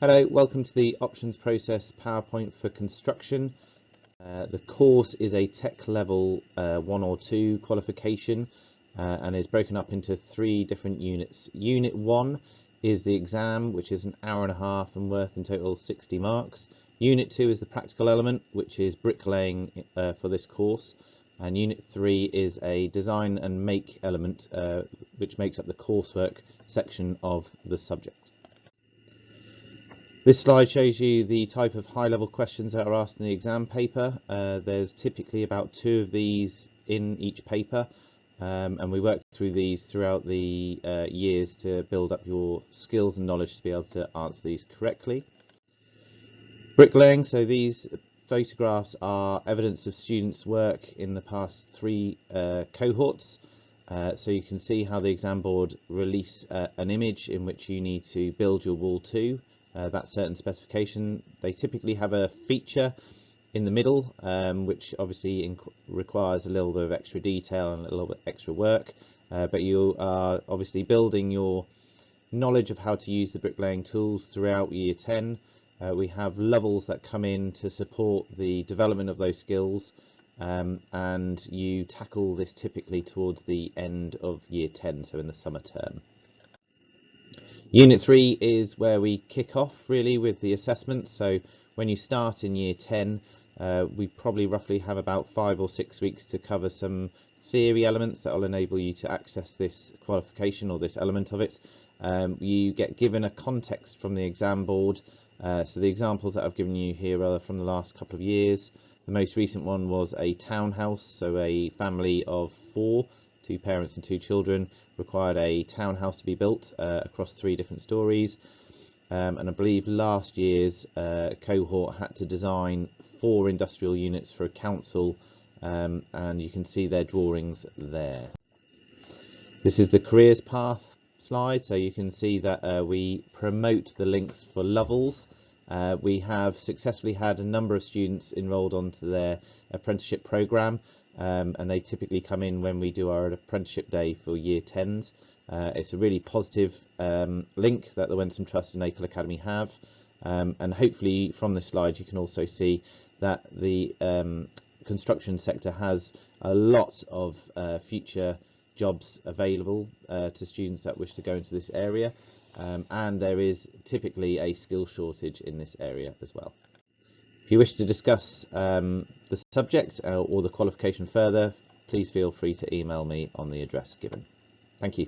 Hello, welcome to the Options Process PowerPoint for Construction. The course is a tech level 1 or 2 qualification and is broken up into 3 different units. Unit 1 is the exam, which is an hour and a half and worth in total 60 marks. Unit 2 is the practical element, which is bricklaying for this course. And Unit 3 is a design and make element, which makes up the coursework section of the subject. This slide shows you the type of high-level questions that are asked in the exam paper. There's typically about 2 of these in each paper, and we work through these throughout the years to build up your skills and knowledge to be able to answer these correctly. Bricklaying, so these photographs are evidence of students' work in the past 3 cohorts. So you can see how the exam board release an image in which you need to build your wall to. That certain specification. They typically have a feature in the middle, which obviously requires a little bit of extra detail and a little bit extra work, but you are obviously building your knowledge of how to use the bricklaying tools throughout year 10. We have levels that come in to support the development of those skills, and you tackle this typically towards the end of year 10, so in the summer term. Unit 3 is where we kick off really with the assessment. So when you start in year 10, we probably roughly have about 5 or 6 weeks to cover some theory elements that will enable you to access this qualification or this element of it. You get given a context from the exam board. So the examples that I've given you here are from the last couple of years. The most recent one was a townhouse, so a family of 4, 2 parents and 2 children, required a townhouse to be built across 3 different stories, and I believe last year's cohort had to design 4 industrial units for a council, and you can see their drawings there. This is the careers path slide, so you can see that we promote the links for levels. We have successfully had a number of students enrolled onto their apprenticeship program. And they typically come in when we do our apprenticeship day for year 10s. It's a really positive link that the Wensum Trust and Acle Academy have, and hopefully from this slide you can also see that the construction sector has a lot of future jobs available to students that wish to go into this area, and there is typically a skill shortage in this area as well. If you wish to discuss the subject or the qualification further, please feel free to email me on the address given. Thank you.